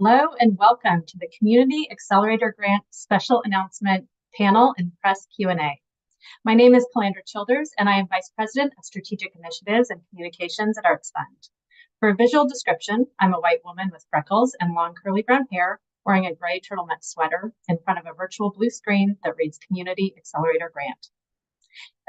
Hello and welcome to the Community Accelerator Grant Special Announcement Panel and Press Q&A. My name is Calandra Childers and I am Vice President of Strategic Initiatives and Communications at Arts Fund. For a visual description, I'm a white woman with freckles and long curly brown hair wearing a gray turtleneck sweater in front of a virtual blue screen that reads Community Accelerator Grant.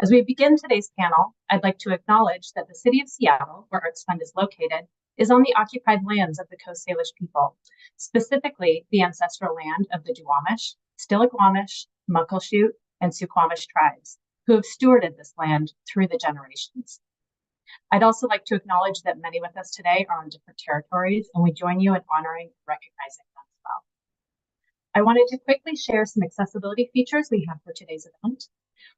As we begin today's panel, I'd like to acknowledge that the City of Seattle, where Arts Fund is located, is on the occupied lands of the Coast Salish people, specifically the ancestral land of the Duwamish, Stillaguamish, Muckleshoot, and Suquamish tribes, who have stewarded this land through the generations. I'd also like to acknowledge that many with us today are on different territories, and we join you in honoring and recognizing them as well. I wanted to quickly share some accessibility features we have for today's event.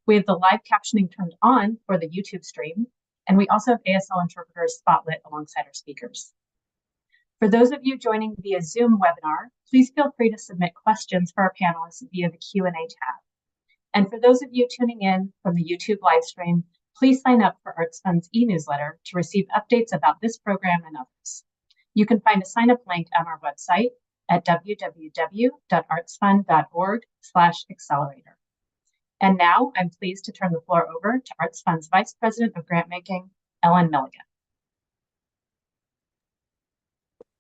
We have the live captioning turned on for the YouTube stream, and we also have ASL interpreters spotlit alongside our speakers. For those of you joining via Zoom webinar, please feel free to submit questions for our panelists via the Q&A tab. And for those of you tuning in from the YouTube live stream, please sign up for Arts Fund's e-newsletter to receive updates about this program and others. You can find a sign-up link on our website at www.artsfund.org/accelerator. And now I'm pleased to turn the floor over to Arts Fund's Vice President of Grantmaking, Ellen Milligan.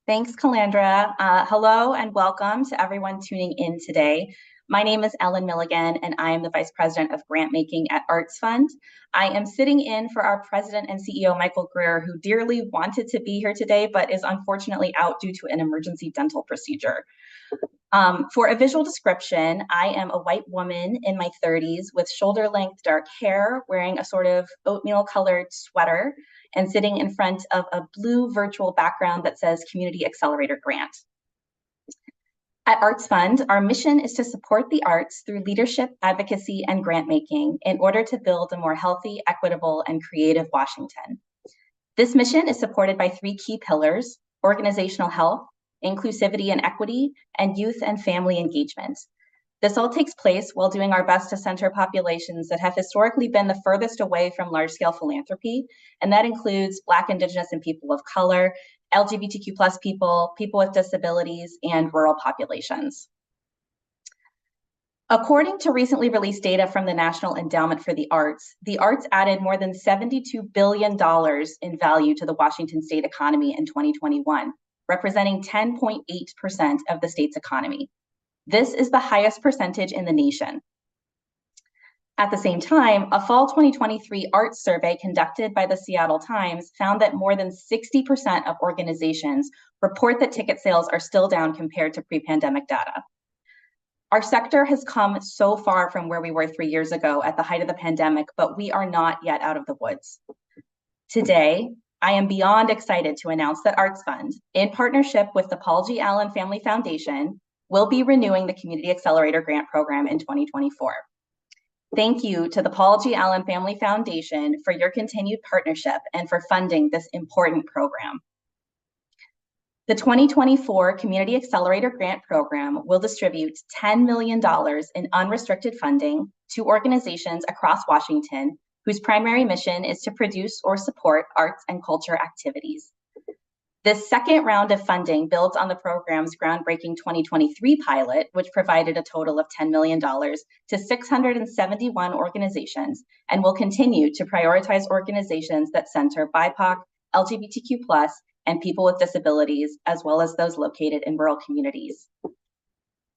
Thanks, Calandra. Hello and welcome to everyone tuning in today. My name is Ellen Milligan and I am the Vice President of Grantmaking at Arts Fund. I am sitting in for our President and CEO, Michael Greer, who dearly wanted to be here today, but is unfortunately out due to an emergency dental procedure. For a visual description, I am a white woman in my 30s with shoulder-length dark hair, wearing a sort of oatmeal-colored sweater, and sitting in front of a blue virtual background that says Community Accelerator Grant. At Arts Fund, our mission is to support the arts through leadership, advocacy, and grant-making in order to build a more healthy, equitable, and creative Washington. This mission is supported by three key pillars: organizational health, inclusivity and equity, and youth and family engagement. This all takes place while doing our best to center populations that have historically been the furthest away from large-scale philanthropy, and that includes Black, Indigenous, and people of color, LGBTQ+ people, people with disabilities, and rural populations. According to recently released data from the National Endowment for the Arts added more than $72 billion in value to the Washington state economy in 2021. Representing 10.8% of the state's economy. This is the highest percentage in the nation. At the same time, a fall 2023 arts survey conducted by the Seattle Times found that more than 60% of organizations report that ticket sales are still down compared to pre-pandemic data. Our sector has come so far from where we were 3 years ago at the height of the pandemic, but we are not yet out of the woods. Today, I am beyond excited to announce that Arts Fund, in partnership with the Paul G. Allen Family Foundation, will be renewing the Community Accelerator Grant Program in 2024. Thank you to the Paul G. Allen Family Foundation for your continued partnership and for funding this important program. The 2024 Community Accelerator Grant Program will distribute $10 million in unrestricted funding to organizations across Washington whose primary mission is to produce or support arts and culture activities. This second round of funding builds on the program's groundbreaking 2023 pilot, which provided a total of $10 million to 671 organizations, and will continue to prioritize organizations that center BIPOC, LGBTQ+, and people with disabilities, as well as those located in rural communities.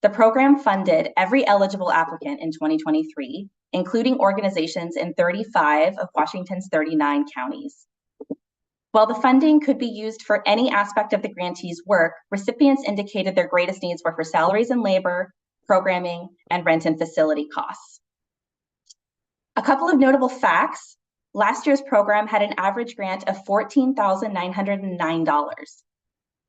The program funded every eligible applicant in 2023, including organizations in 35 of Washington's 39 counties. While the funding could be used for any aspect of the grantee's work, recipients indicated their greatest needs were for salaries and labor, programming, and rent and facility costs. A couple of notable facts. Last year's program had an average grant of $14,909.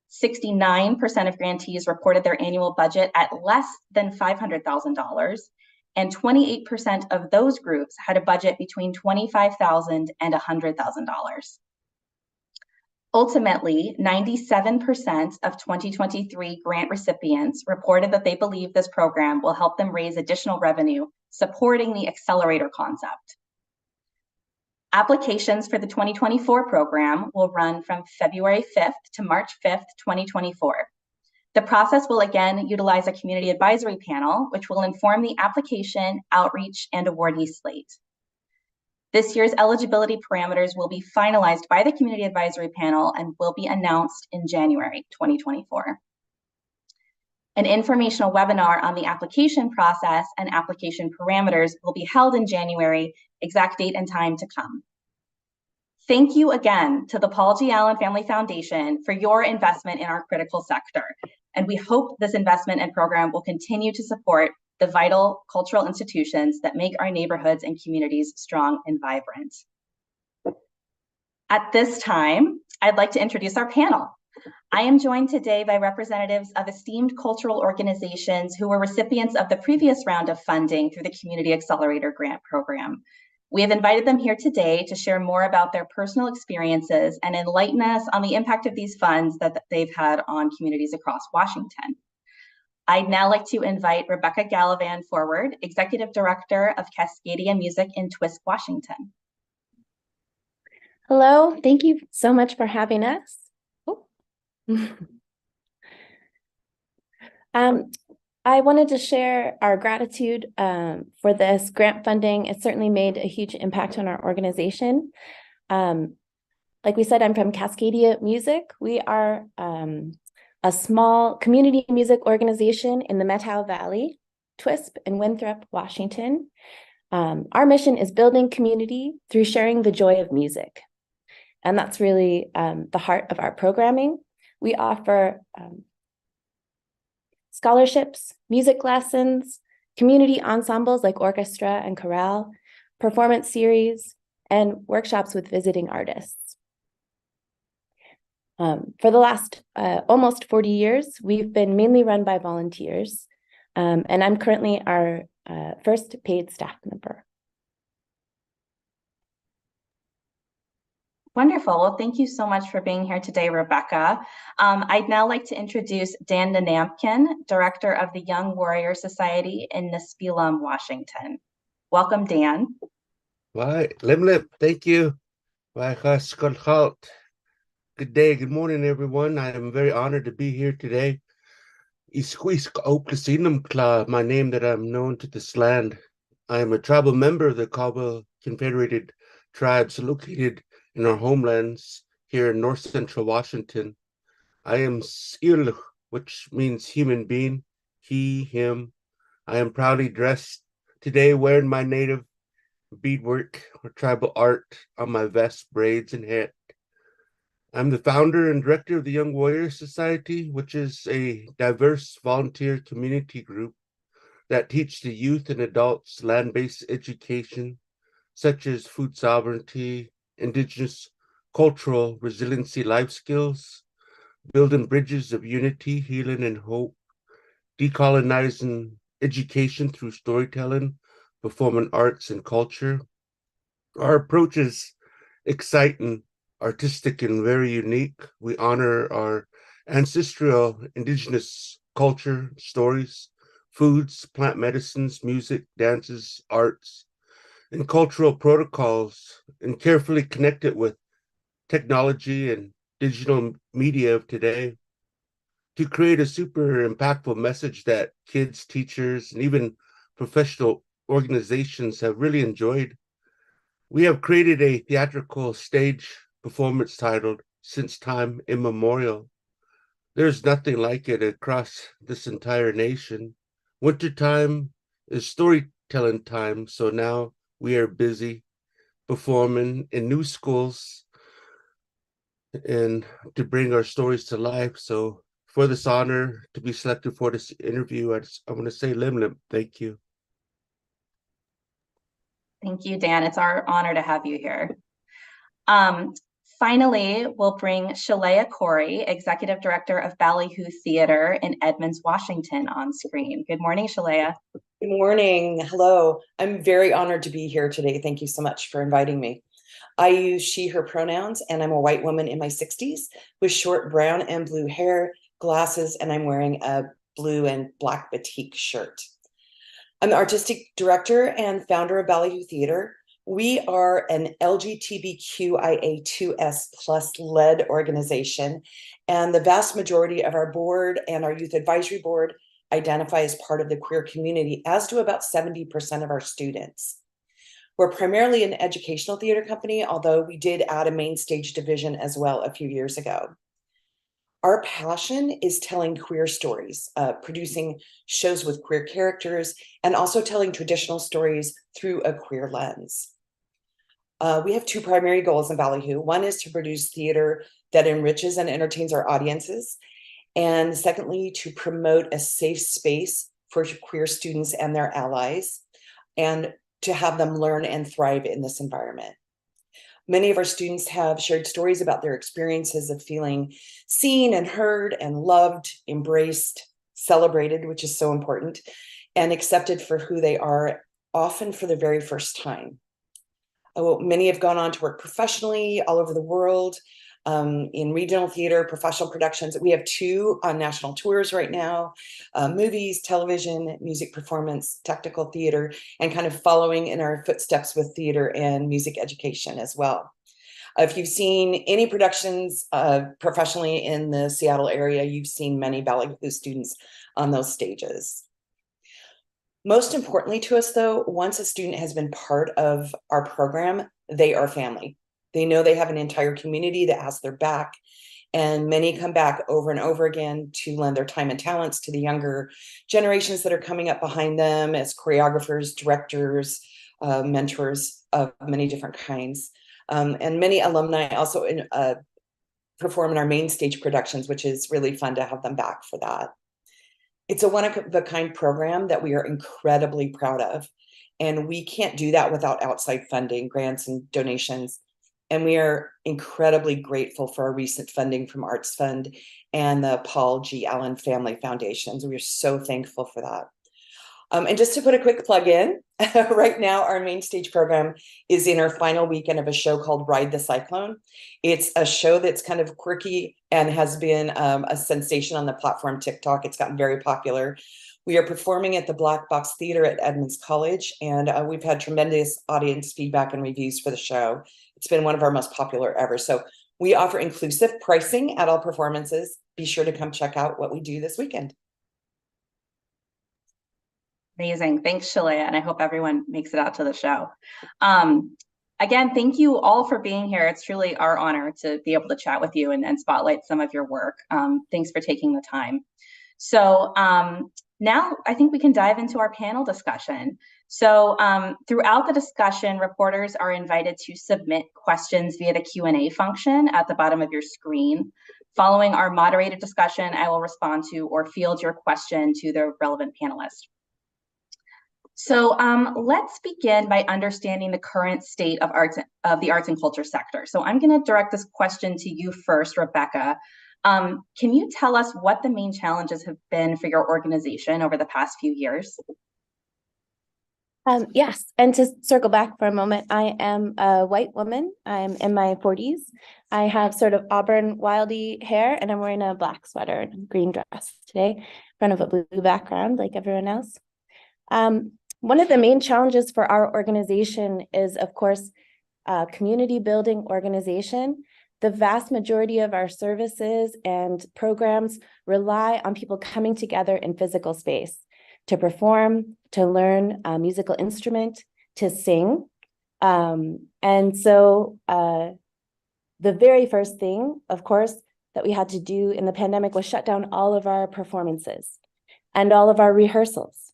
69% of grantees reported their annual budget at less than $500,000, and 28% of those groups had a budget between $25,000 and $100,000. Ultimately, 97% of 2023 grant recipients reported that they believe this program will help them raise additional revenue, supporting the Accelerator concept. Applications for the 2024 program will run from February 5th to March 5th, 2024. The process will again utilize a community advisory panel, which will inform the application, outreach, and awardee slate. This year's eligibility parameters will be finalized by the community advisory panel and will be announced in January 2024. An informational webinar on the application process and application parameters will be held in January, exact date and time to come. Thank you again to the Paul G. Allen Family Foundation for your investment in our critical sector. And we hope this investment and program will continue to support the vital cultural institutions that make our neighborhoods and communities strong and vibrant. At this time, I'd like to introduce our panel. I am joined today by representatives of esteemed cultural organizations who were recipients of the previous round of funding through the Community Accelerator Grant Program. We have invited them here today to share more about their personal experiences and enlighten us on the impact of these funds that they've had on communities across Washington. I'd now like to invite Rebecca Gallivan forward, Executive Director of Cascadia Music in Twisk, Washington. Hello, thank you so much for having us. I wanted to share our gratitude for this grant funding. It certainly made a huge impact on our organization. Like we said, I'm from Cascadia Music. We are a small community music organization in the Methow Valley, Twisp and Winthrop, Washington. Our mission is building community through sharing the joy of music. And that's really the heart of our programming. We offer scholarships, music lessons, community ensembles like orchestra and chorale, performance series, and workshops with visiting artists. For the last almost 40 years, we've been mainly run by volunteers, and I'm currently our first paid staff member. Wonderful. Well, thank you so much for being here today, Rebecca. I'd now like to introduce Dan Nanampkin, Director of the Young Warrior Society in Nispelum, Washington. Welcome, Dan. Why, Limlip, thank you. Good day, good morning, everyone. I am very honored to be here today. My name that I'm known to this land. I am a tribal member of the Caldwell Confederated Tribes located in our homelands here in north central Washington. I am S'il, which means human being, he, him. I am proudly dressed today wearing my native beadwork or tribal art on my vest, braids, and hat. I'm the founder and director of the Young Warrior Society, which is a diverse volunteer community group that teach the youth and adults land-based education, such as food sovereignty, indigenous cultural resiliency life skills, building bridges of unity, healing, and hope, decolonizing education through storytelling, performing arts, and culture. Our approach is exciting, artistic, and very unique. We honor our ancestral indigenous culture, stories, foods, plant medicines, music, dances, arts, and cultural protocols, and carefully connect it with technology and digital media of today to create a super impactful message that kids, teachers, and even professional organizations have really enjoyed. We have created a theatrical stage performance titled Since Time Immemorial. There's nothing like it across this entire nation. Wintertime is storytelling time, so now we are busy performing in new schools and to bring our stories to life. So for this honor to be selected for this interview, I want to say Lim, thank you. Thank you, Dan. It's our honor to have you here. Finally, we'll bring Shalea Corey, Executive Director of Ballyhoo Theater in Edmonds, Washington, on screen. Good morning, Shalea. Good morning. Hello. I'm very honored to be here today. Thank you so much for inviting me. I use she, her pronouns, and I'm a white woman in my 60s with short brown and blue hair, glasses, and I'm wearing a blue and black batik shirt. I'm the artistic director and founder of Ballyhoo Theater. We are an LGBTQIA2S plus led organization, and the vast majority of our board and our youth advisory board identify as part of the queer community, as do about 70% of our students. We're primarily an educational theater company, although we did add a main stage division as well a few years ago. Our passion is telling queer stories, producing shows with queer characters, and also telling traditional stories through a queer lens. We have two primary goals in Ballyhoo. One is to produce theater that enriches and entertains our audiences. And secondly, to promote a safe space for queer students and their allies, and to have them learn and thrive in this environment. Many of our students have shared stories about their experiences of feeling seen and heard and loved, embraced, celebrated, which is so important, and accepted for who they are, often for the very first time. Many have gone on to work professionally all over the world, in regional theater, professional productions. We have 2 on national tours right now, movies, television, music performance, technical theater, and kind of following in our footsteps with theater and music education as well. If you've seen any productions professionally in the Seattle area, you've seen many Ballyhoo students on those stages. Most importantly to us, though, once a student has been part of our program, they are family. They know they have an entire community that has their back, and many come back over and over again to lend their time and talents to the younger generations that are coming up behind them as choreographers, directors, mentors of many different kinds. And many alumni also perform in our main stage productions, which is really fun to have them back for that. It's a one-of-a-kind program that we are incredibly proud of, and we can't do that without outside funding, grants, and donations. And we are incredibly grateful for our recent funding from Arts Fund and the Paul G. Allen Family Foundations. We are so thankful for that. And just to put a quick plug in, right now our main stage program is in our final weekend of a show called Ride the Cyclone. It's a show that's kind of quirky and has been a sensation on the platform TikTok. It's gotten very popular. We are performing at the Black Box Theater at Edmonds College, and we've had tremendous audience feedback and reviews for the show. It's been one of our most popular ever. So we offer inclusive pricing at all performances. Be sure to come check out what we do this weekend. Amazing. Thanks, Shalea, and I hope everyone makes it out to the show. Again, thank you all for being here. It's truly our honor to be able to chat with you and spotlight some of your work. Thanks for taking the time. So now I think we can dive into our panel discussion. So throughout the discussion, reporters are invited to submit questions via the Q&A function at the bottom of your screen. Following our moderated discussion, I will respond to or field your question to the relevant panelist. So let's begin by understanding the current state of the arts and culture sector. So I'm going to direct this question to you first, Rebecca. Can you tell us what the main challenges have been for your organization over the past few years? Yes, and to circle back for a moment, I am a white woman. I'm in my 40s. I have sort of auburn wildy hair, and I'm wearing a black sweater and a green dress today in front of a blue background like everyone else. One of the main challenges for our organization is, of course, community building organization. The vast majority of our services and programs rely on people coming together in physical space to perform, to learn a musical instrument, to sing. And so the very first thing, of course, that we had to do in the pandemic was shut down all of our performances and all of our rehearsals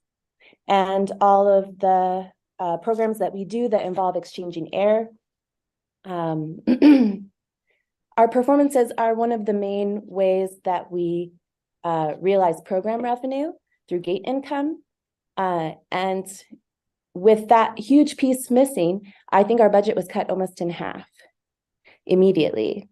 and all of the programs that we do that involve exchanging air. Our performances are one of the main ways that we realize program revenue through gate income. And with that huge piece missing, I think our budget was cut almost in half immediately.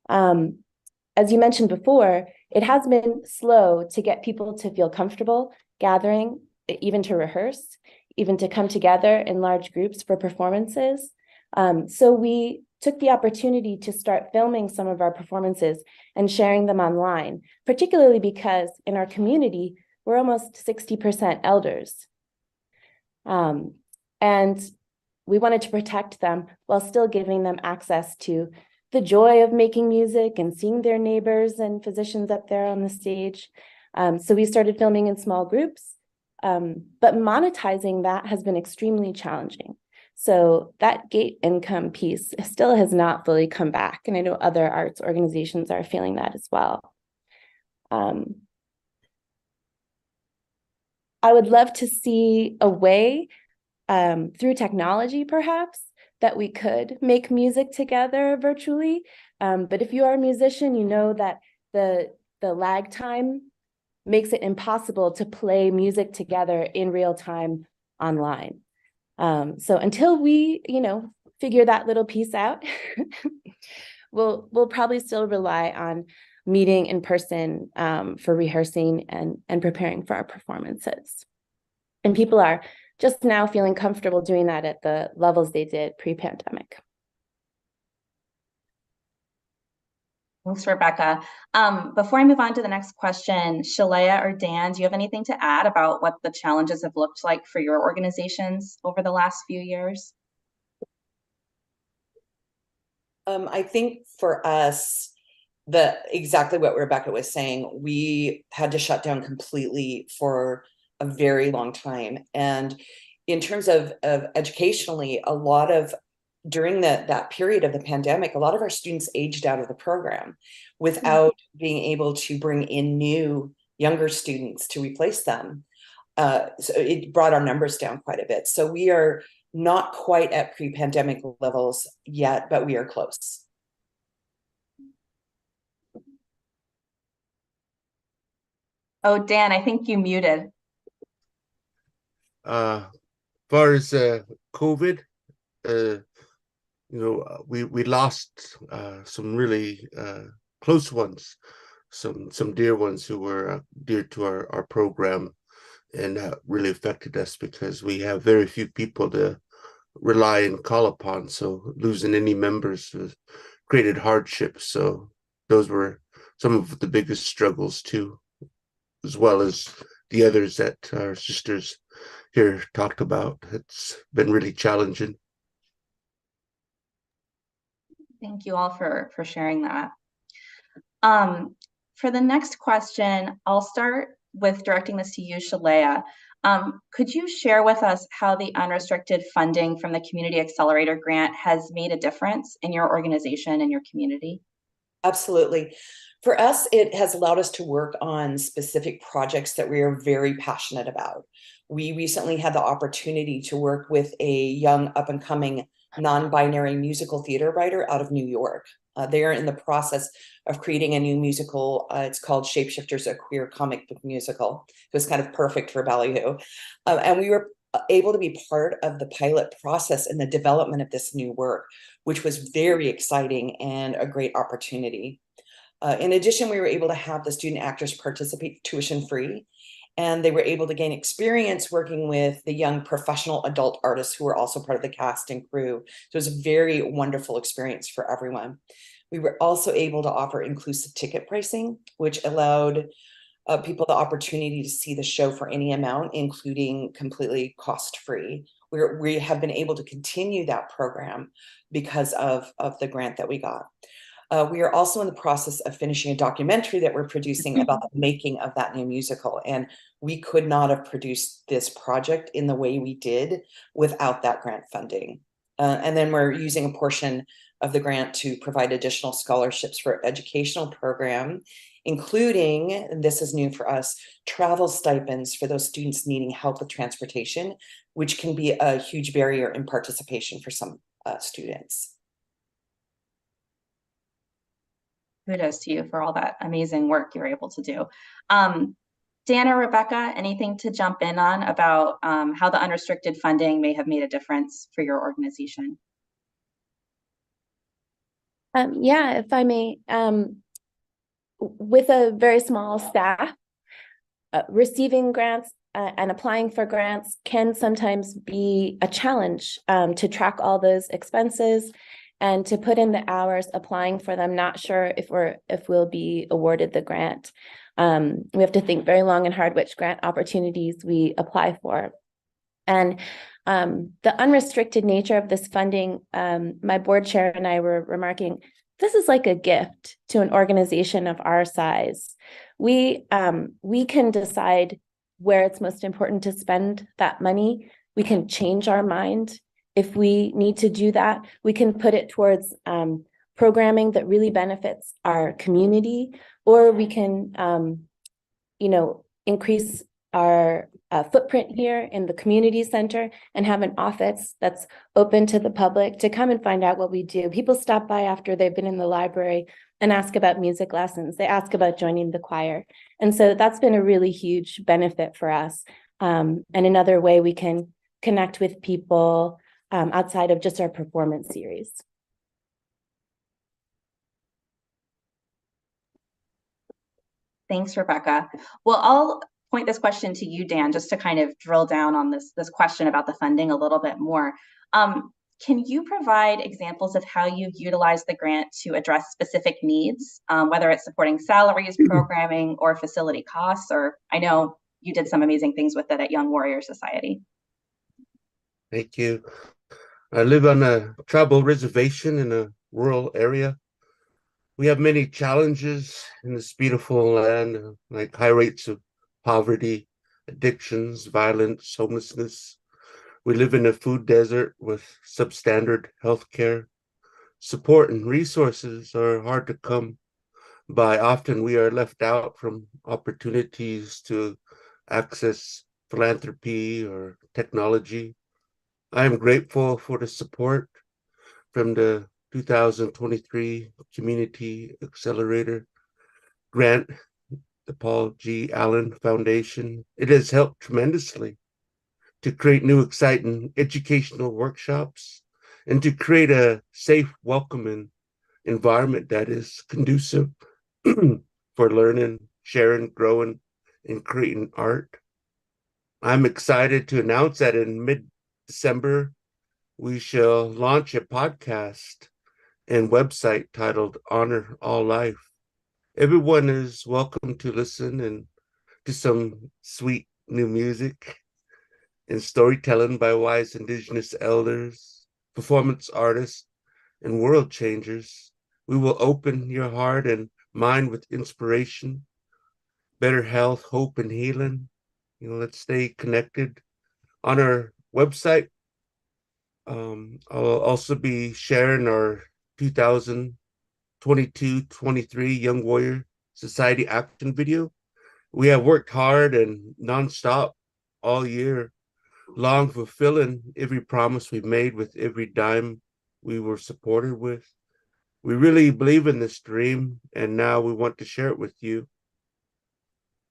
As you mentioned before, it has been slow to get people to feel comfortable gathering, even to rehearse, even to come together in large groups for performances. So we took the opportunity to start filming some of our performances and sharing them online, particularly because in our community, we're almost 60% elders. And we wanted to protect them while still giving them access to the joy of making music and seeing their neighbors and physicians up there on the stage. So we started filming in small groups, but monetizing that has been extremely challenging. So that gate income piece still has not fully come back. And I know other arts organizations are feeling that as well. I would love to see a way through technology, perhaps, that we could make music together virtually. But if you are a musician, you know that the lag time makes it impossible to play music together in real time online. So until we, figure that little piece out, we'll probably still rely on meeting in person for rehearsing and preparing for our performances. And people are just now feeling comfortable doing that at the levels they did pre-pandemic. Thanks, Rebecca. Before I move on to the next question, Shalaya or Dan, do you have anything to add about what the challenges have looked like for your organizations over the last few years? I think for us, exactly what Rebecca was saying, we had to shut down completely for a very long time. And in terms of educationally, during that period of the pandemic, a lot of our students aged out of the program without being able to bring in new younger students to replace them. So it brought our numbers down quite a bit. So we are not quite at pre-pandemic levels yet, but we are close. Oh, Dan, I think you muted. As far as COVID, we lost some really close ones, some dear ones who were dear to our program, and that really affected us because we have very few people to rely and call upon. So losing any members created hardships. So those were some of the biggest struggles too, as well as the others that our sisters here talked about. It's been really challenging. Thank you all for sharing that. For the next question, I'll start with directing this to you, Shalaya. Could you share with us how the unrestricted funding from the Community Accelerator grant has made a difference in your organization and your community? Absolutely. For us, it has allowed us to work on specific projects that we are very passionate about. We recently had the opportunity to work with a young up-and-coming non-binary musical theater writer out of New York. They are in the process of creating a new musical. It's called Shapeshifters, a queer comic book musical. It was kind of perfect for Ballyhoo. And we were able to be part of the pilot process in the development of this new work, which was very exciting and a great opportunity. In addition, we were able to have the student actors participate tuition-free, and they were able to gain experience working with the young professional adult artists who were also part of the cast and crew. So it was a very wonderful experience for everyone. We were also able to offer inclusive ticket pricing, which allowed people the opportunity to see the show for any amount, including completely cost-free. We have been able to continue that program because of the grant that we got. We are also in the process of finishing a documentary that we're producing about the making of that new musical. And we could not have produced this project in the way we did without that grant funding. And then we're using a portion of the grant to provide additional scholarships for educational program, including, and this is new for us, travel stipends for those students needing help with transportation, which can be a huge barrier in participation for some students. Kudos to you for all that amazing work you're able to do. Dan or Rebecca, anything to jump in on about how the unrestricted funding may have made a difference for your organization? Yeah, if I may, with a very small staff, receiving grants and applying for grants can sometimes be a challenge to track all those expenses and to put in the hours applying for them, not sure if we'll be awarded the grant. We have to think very long and hard which grant opportunities we apply for. And the unrestricted nature of this funding, my board chair and I were remarking, this is like a gift to an organization of our size. We can decide where it's most important to spend that money. We can change our mind if we need to do that. We can put it towards programming that really benefits our community, or we can, increase our footprint here in the community center and have an office that's open to the public to come and find out what we do. People stop by after they've been in the library and ask about music lessons. They ask about joining the choir. And so that's been a really huge benefit for us. And another way we can connect with people outside of just our performance series. Thanks, Rebecca. Well, I'll point this question to you, Dan, just to kind of drill down on this question about the funding a little bit more. Can you provide examples of how you've utilized the grant to address specific needs, whether it's supporting salaries, programming, or facility costs? Or I know you did some amazing things with it at Young Warrior Society. Thank you. I live on a tribal reservation in a rural area. We have many challenges in this beautiful land, like high rates of poverty, addictions, violence, homelessness. We live in a food desert with substandard healthcare. Support and resources are hard to come by. Often we are left out from opportunities to access philanthropy or technology. I am grateful for the support from the 2023 Community Accelerator grant, the Paul G. Allen Foundation. It has helped tremendously to create new, exciting educational workshops and to create a safe, welcoming environment that is conducive for learning, sharing, growing, and creating art. I'm excited to announce that in mid-December, we shall launch a podcast and website titled Honor All Life. Everyone is welcome to listen and to some sweet new music and storytelling by wise Indigenous elders, performance artists, and world changers. We will open your heart and mind with inspiration, better health, hope, and healing. Let's stay connected. On our website, I'll also be sharing our 2022-23 Young Warrior Society action video. We have worked hard and nonstop all year long, fulfilling every promise we made with every dime we were supported with. We really believe in this dream, and now we want to share it with you.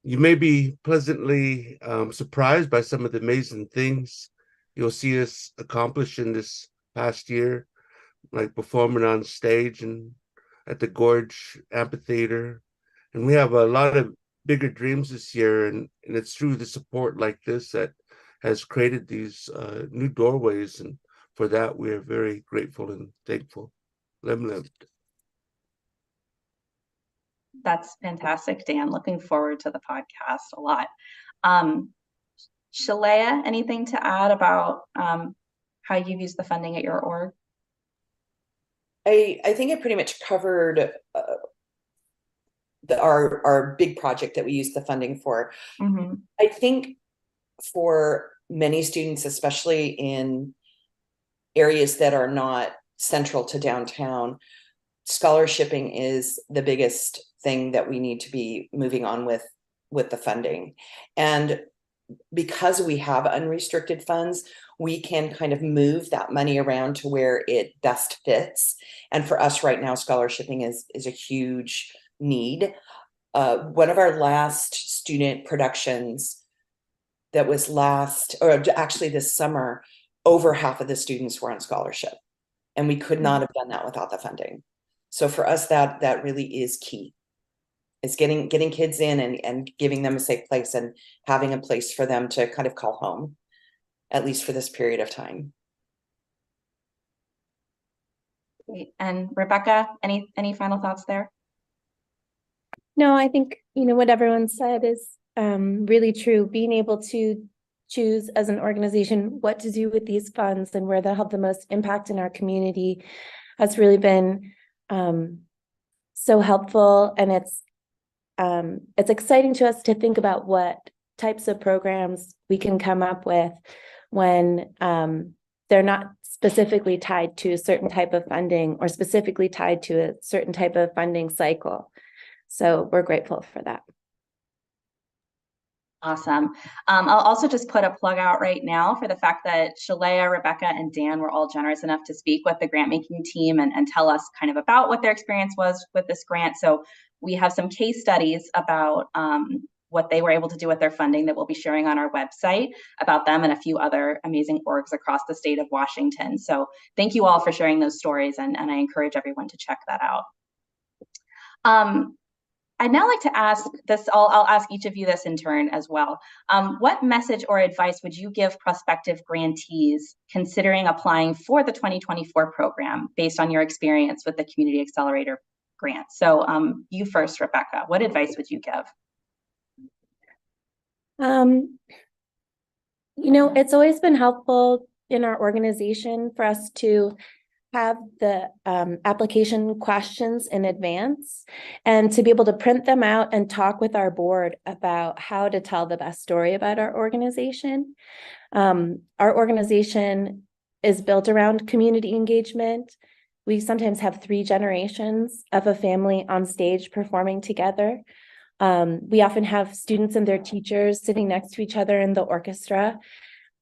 You may be pleasantly surprised by some of the amazing things you'll see us accomplish in this past year, like performing on stage and at the Gorge Amphitheater. And we have a lot of bigger dreams this year, and it's through the support like this that has created these new doorways, and for that we are very grateful and thankful. Lem. That's fantastic, Dan. Looking forward to the podcast a lot. Shalea, anything to add about how you've used the funding at your org? I think it pretty much covered our big project that we used the funding for. Mm-hmm. I think for many students, especially in areas that are not central to downtown, scholarshiping is the biggest thing that we need to be moving on with the funding. And because we have unrestricted funds, we can kind of move that money around to where it best fits. And for us right now, scholarshiping is a huge need. One of our last student productions that was actually this summer, over half of the students were on scholarship, and we could not have done that without the funding. So for us, that really is key. Is getting kids in and giving them a safe place and having a place for them to kind of call home, at least for this period of time. Great. And Rebecca, any final thoughts there? No, I think what everyone said is really true. Being able to choose as an organization what to do with these funds and where they'll have the most impact in our community has really been so helpful. And it's exciting to us to think about what types of programs we can come up with when they're not specifically tied to a certain type of funding or specifically tied to a certain type of funding cycle. So we're grateful for that. Awesome. I'll also just put a plug out right now for the fact that Shalea, Rebecca, and Dan were all generous enough to speak with the grant making team and tell us kind of about what their experience was with this grant. So we have some case studies about what they were able to do with their funding that we'll be sharing on our website about them and a few other amazing orgs across the state of Washington. So thank you all for sharing those stories, and I encourage everyone to check that out. I'd now like to ask this, I'll ask each of you this in turn as well. What message or advice would you give prospective grantees considering applying for the 2024 program based on your experience with the Community Accelerator grant? So you first, Rebecca, what advice would you give? You know, it's always been helpful in our organization for us to have the application questions in advance and to be able to print them out and talk with our board about how to tell the best story about our organization. Our organization is built around community engagement. We sometimes have 3 generations of a family on stage performing together. We often have students and their teachers sitting next to each other in the orchestra.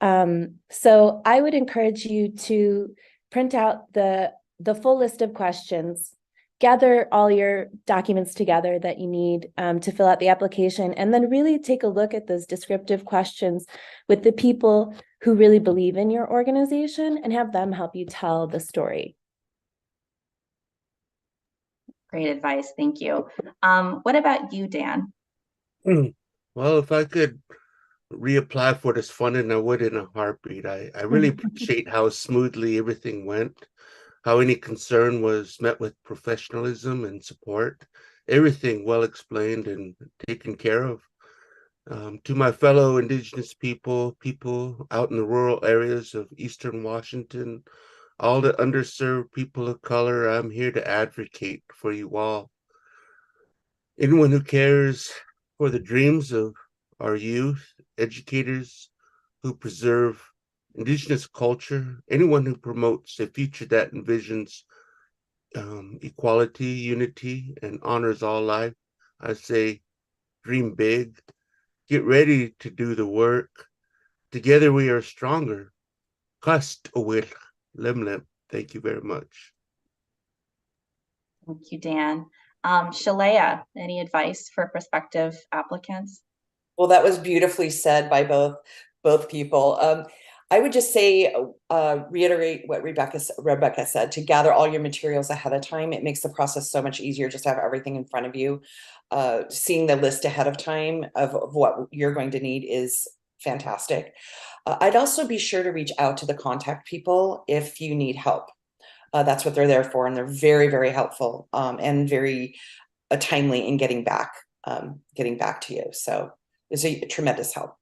So I would encourage you to print out the full list of questions, gather all your documents together that you need to fill out the application, and then really take a look at those descriptive questions with the people who really believe in your organization and have them help you tell the story. Great advice, thank you. What about you, Dan? Well, if I could reapply for this funding, I would in a heartbeat. I really appreciate how smoothly everything went, how any concern was met with professionalism and support, everything well explained and taken care of. To my fellow Indigenous people out in the rural areas of Eastern Washington, all the underserved people of color, I'm here to advocate for you all. Anyone who cares for the dreams of our youth, educators who preserve Indigenous culture, anyone who promotes a future that envisions equality, unity, and honors all life, I say, dream big, get ready to do the work. Together we are stronger. Kast awil, lim. Thank you very much. Thank you, Dan. Shalea, any advice for prospective applicants? Well, that was beautifully said by both people. I would just say, reiterate what Rebecca said, to gather all your materials ahead of time. It makes the process so much easier just to have everything in front of you. Seeing the list ahead of time of what you're going to need is fantastic. I'd also be sure to reach out to the contact people if you need help. That's what they're there for, and they're very, very helpful and very timely in getting back to you. So it's a tremendous help.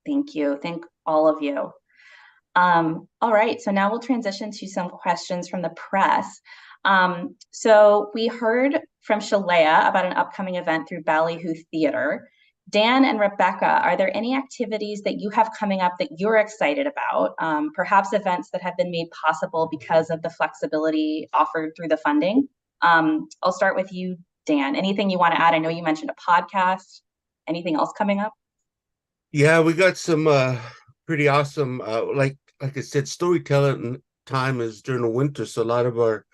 Thank you. Thank all of you. All right, so now we'll transition to some questions from the press. So we heard from Shalea about an upcoming event through Ballyhoo Theater. Dan and Rebecca, are there any activities that you have coming up that you're excited about? Perhaps events that have been made possible because of the flexibility offered through the funding? I'll start with you, Dan. Anything you want to add? I know you mentioned a podcast. Anything else coming up? Yeah, we got some pretty awesome, like I said, storytelling time is during the winter, so a lot of our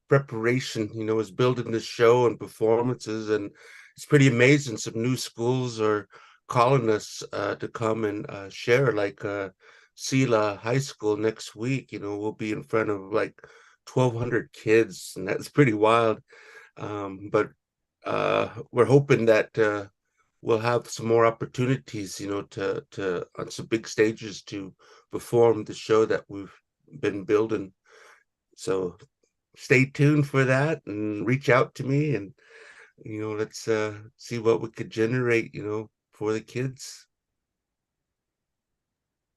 preparation, is building the show and performances, and it's pretty amazing. Some new schools are calling us to come and share, like Sela High School next week. We'll be in front of like 1,200 kids, and that's pretty wild. But we're hoping that we'll have some more opportunities, to on some big stages to perform the show that we've been building. So stay tuned for that and reach out to me, and let's see what we could generate, for the kids.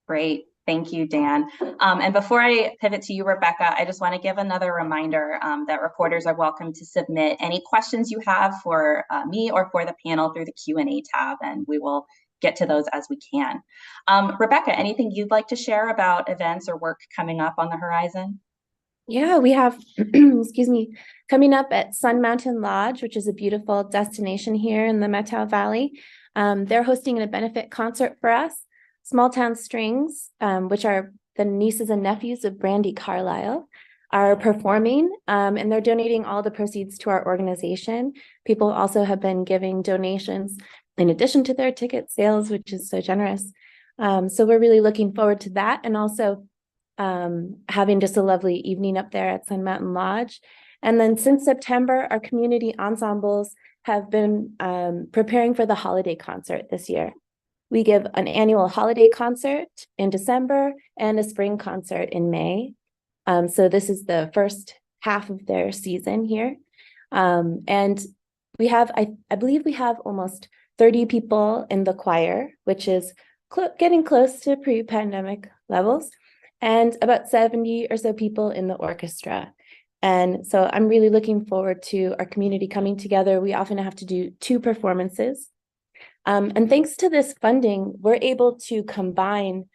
Great. Thank you, Dan. And before I pivot to you, Rebecca, I just want to give another reminder that reporters are welcome to submit any questions you have for me or for the panel through the Q&A tab, and we will get to those as we can. Rebecca, anything you'd like to share about events or work coming up on the horizon? Yeah, we have, excuse me, coming up at Sun Mountain Lodge, which is a beautiful destination here in the Methow Valley. They're hosting a benefit concert for us. Small Town Strings, which are the nieces and nephews of Brandi Carlisle, are performing, and they're donating all the proceeds to our organization. People also have been giving donations in addition to their ticket sales, which is so generous. So we're really looking forward to that, and also having just a lovely evening up there at Sun Mountain Lodge. And then since September, our community ensembles have been preparing for the holiday concert this year. We give an annual holiday concert in December and a spring concert in May. So this is the first half of their season here. And we have, I believe we have almost 30 people in the choir, which is getting close to pre-pandemic levels, and about 70 or so people in the orchestra. And so I'm really looking forward to our community coming together. We often have to do 2 performances. And thanks to this funding, we're able to combine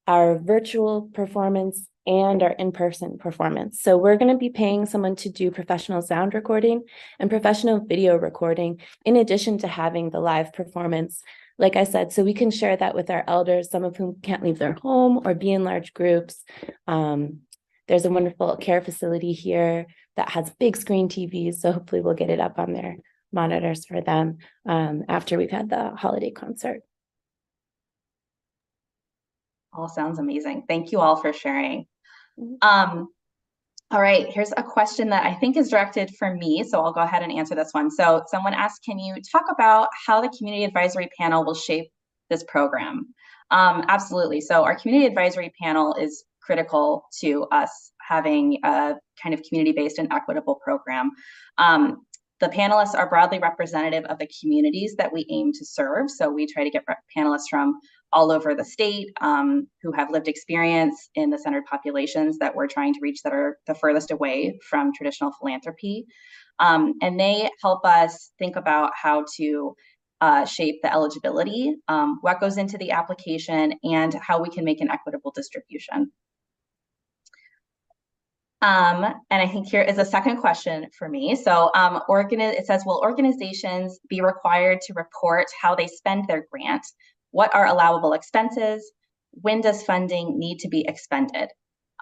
our virtual performance and our in-person performance. So we're going to be paying someone to do professional sound recording and professional video recording, in addition to having the live performance, like I said, so we can share that with our elders, some of whom can't leave their home or be in large groups. There's a wonderful care facility here that has big screen TVs, so hopefully we'll get it up on their monitors for them after we've had the holiday concert. All sounds amazing. Thank you all for sharing. All right, here's a question that I think is directed for me, so I'll go ahead and answer this one. So someone asked, can you talk about how the community advisory panel will shape this program? Absolutely. So our community advisory panel is critical to us having a kind of community-based and equitable program. The panelists are broadly representative of the communities that we aim to serve. So we try to get panelists from all over the state who have lived experience in the centered populations that we're trying to reach that are the furthest away from traditional philanthropy. And they help us think about how to shape the eligibility, what goes into the application, and how we can make an equitable distribution. And I think here is a second question for me. So it says, will organizations be required to report how they spend their grant? What are allowable expenses? When does funding need to be expended?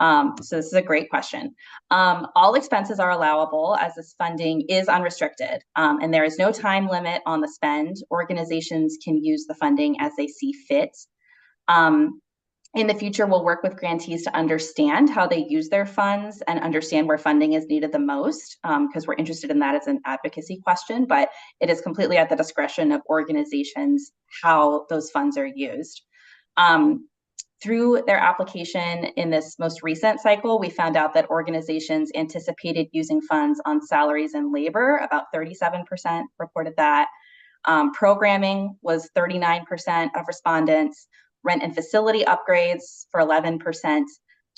So this is a great question. All expenses are allowable as this funding is unrestricted, and there is no time limit on the spend. Organizations can use the funding as they see fit. In the future, we'll work with grantees to understand how they use their funds and understand where funding is needed the most, because we're interested in that as an advocacy question, but it is completely at the discretion of organizations how those funds are used. Through their application in this most recent cycle, we found out that organizations anticipated using funds on salaries and labor. About 37% reported that. Programming was 39% of respondents. Rent and facility upgrades for 11%,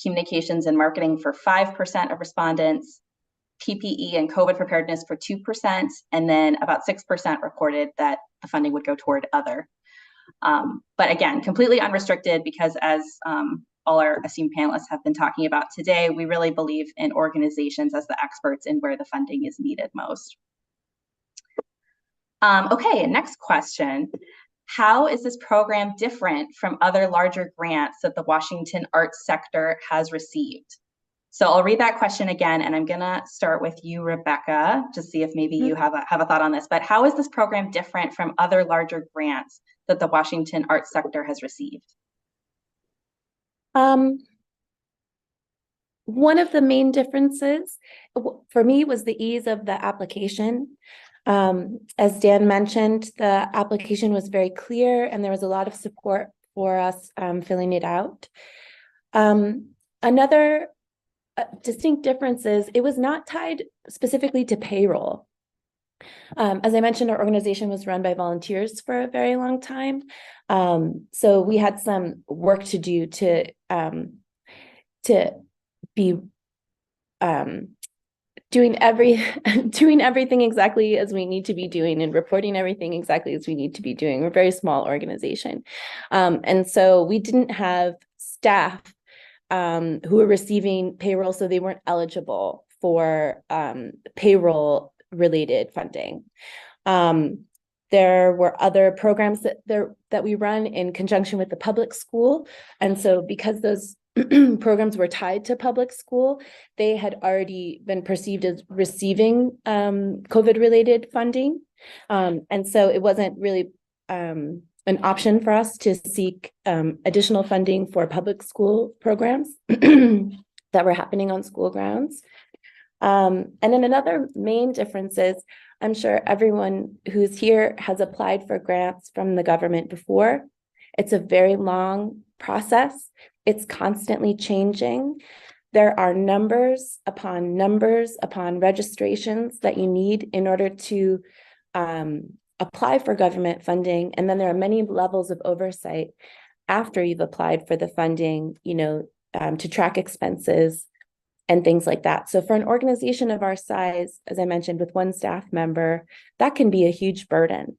communications and marketing for 5% of respondents, PPE and COVID preparedness for 2%, and then about 6% reported that the funding would go toward other. But again, completely unrestricted, because as all our esteemed panelists have been talking about today, we really believe in organizations as the experts in where the funding is needed most. Okay, next question. How is this program different from other larger grants that the Washington arts sector has received? So I'll read that question again, and I'm gonna start with you, Rebecca, to see if maybe you have a thought on this. But how is this program different from other larger grants that the Washington arts sector has received? One of the main differences for me was the ease of the application. As Dan mentioned, the application was very clear and there was a lot of support for us filling it out. Another distinct difference is it was not tied specifically to payroll. As I mentioned, our organization was run by volunteers for a very long time. So we had some work to do to be doing everything exactly as we need to be doing and reporting everything exactly as we need to be doing. We're a very small organization. And so we didn't have staff who were receiving payroll, so they weren't eligible for payroll related funding. There were other programs that we run in conjunction with the public school. And so because those programs were tied to public school, they had already been perceived as receiving COVID related funding. And so it wasn't really an option for us to seek additional funding for public school programs that were happening on school grounds. And then another main difference is, I'm sure everyone who's here has applied for grants from the government before. It's a very long process. It's constantly changing. There are numbers upon registrations that you need in order to apply for government funding. And then there are many levels of oversight after you've applied for the funding, to track expenses and things like that. So for an organization of our size, as I mentioned, with one staff member, that can be a huge burden,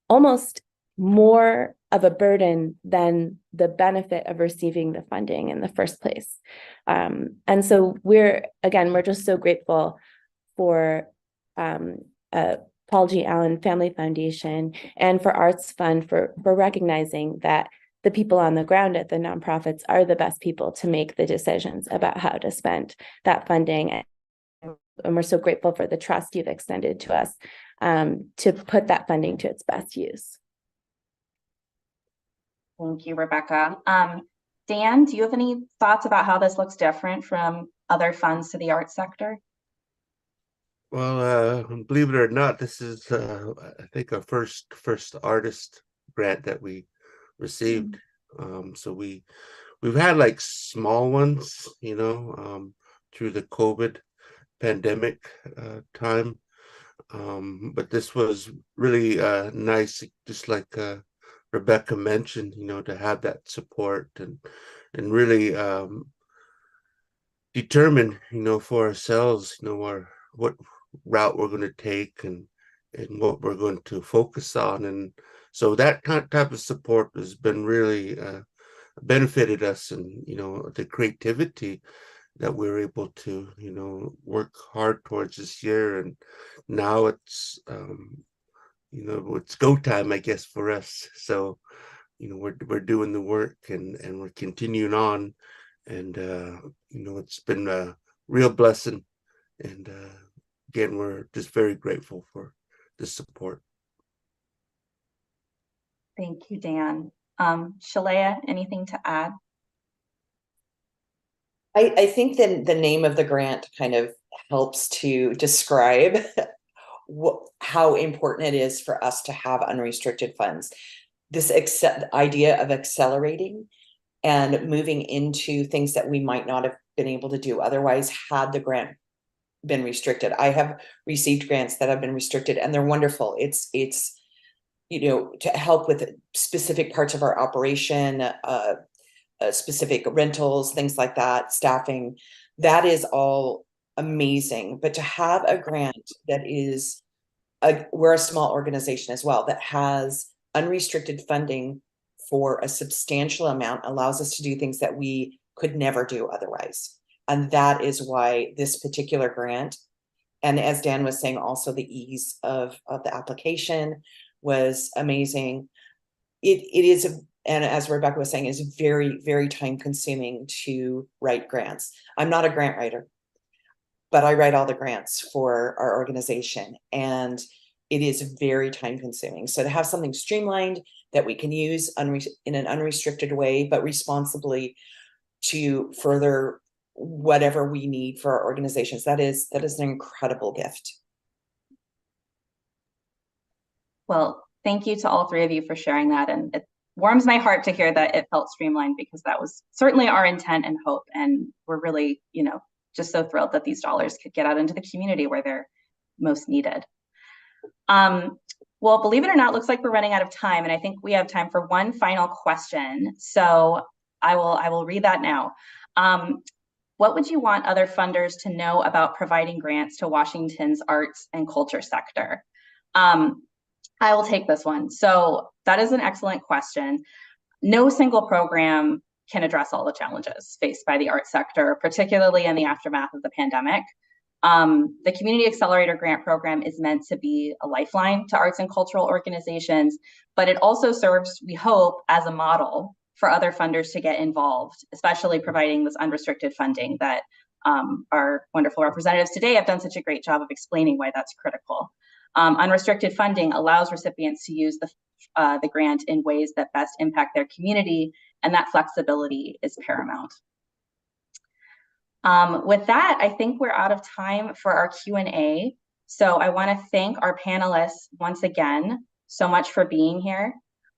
almost more of a burden than the benefit of receiving the funding in the first place. And so we're just so grateful for Paul G. Allen Family Foundation and for Arts Fund for recognizing that the people on the ground at the nonprofits are the best people to make the decisions about how to spend that funding. And we're so grateful for the trust you've extended to us to put that funding to its best use. Thank you, Rebecca. Dan, do you have any thoughts about how this looks different from other funds to the arts sector? Well, believe it or not, this is I think our first artist grant that we received. So we've had like small ones, through the COVID pandemic time. But this was really nice, just like Rebecca mentioned, to have that support and really determine, for ourselves, what route we're going to take and what we're going to focus on. And so that type of support has been really benefited us, and the creativity that we're able to work hard towards this year. And now it's it's go time, I guess, for us. So we're doing the work and we're continuing on, and it's been a real blessing. And again, we're just very grateful for the support. Thank you, Dan. Shalaya, anything to add? I think that the name of the grant kind of helps to describe how important it is for us to have unrestricted funds. This idea of accelerating and moving into things that we might not have been able to do otherwise had the grant been restricted. I have received grants that have been restricted, and they're wonderful. It's to help with specific parts of our operation, specific rentals, things like that, staffing. That is all amazing. But to have a grant that is we're a small organization as well, that has unrestricted funding for a substantial amount, allows us to do things that we could never do otherwise. And that is why this particular grant, and as Dan was saying, also the ease of the application was amazing. It is, and as Rebecca was saying, is very, very time consuming to write grants. I'm not a grant writer, but I write all the grants for our organization, and it is very time consuming. So to have something streamlined that we can use in an unrestricted way, but responsibly to further whatever we need for our organizations, that is an incredible gift. Well, thank you to all three of you for sharing that. And it warms my heart to hear that it felt streamlined, because that was certainly our intent and hope. And we're really, just so thrilled that these dollars could get out into the community where they're most needed. Well, believe it or not, looks like we're running out of time, and I think we have time for one final question. So I will read that now. What would you want other funders to know about providing grants to Washington's arts and culture sector? I will take this one. So that is an excellent question. No single program can address all the challenges faced by the arts sector, particularly in the aftermath of the pandemic. The Community Accelerator Grant Program is meant to be a lifeline to arts and cultural organizations, but it also serves, we hope, as a model for other funders to get involved, especially providing this unrestricted funding that our wonderful representatives today have done such a great job of explaining why that's critical. Unrestricted funding allows recipients to use the grant in ways that best impact their community, and that flexibility is paramount. With that, I think we're out of time for our Q&A. So I want to thank our panelists once again so much for being here.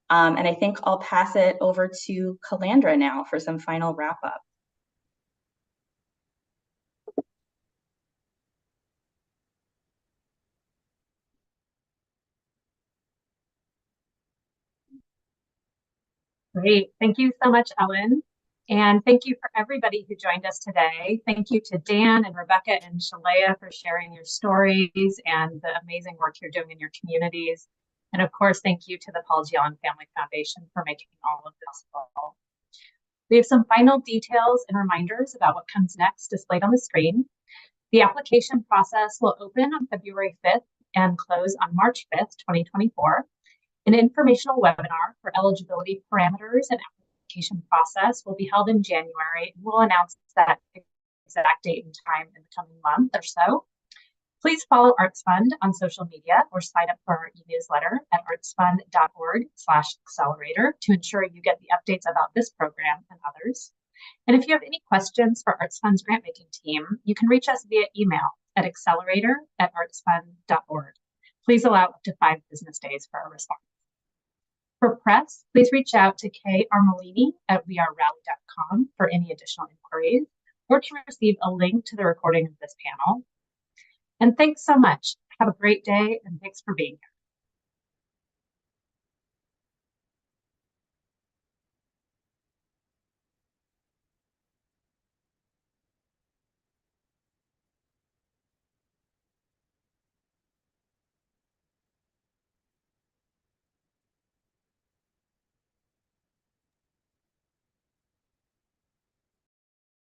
And I think I'll pass it over to Calandra now for some final wrap up. Great. Thank you so much, Ellen. And thank you for everybody who joined us today. Thank you to Dan and Rebecca and Shalea for sharing your stories and the amazing work you're doing in your communities. And of course, thank you to the Paul Gion Family Foundation for making all of this possible. We have some final details and reminders about what comes next displayed on the screen. The application process will open on February 5th and close on March 5th, 2024. An informational webinar for eligibility parameters and application process will be held in January, and we'll announce that exact date and time in the coming month or so. Please follow Arts Fund on social media or sign up for our e-newsletter at artsfund.org/accelerator to ensure you get the updates about this program and others. And if you have any questions for Arts Fund's grant-making team, you can reach us via email at accelerator@artsfund.org. Please allow up to 5 business days for a response. For press, please reach out to Kay Armelini at wearerally.com for any additional inquiries or to receive a link to the recording of this panel. And thanks so much. Have a great day, and thanks for being here.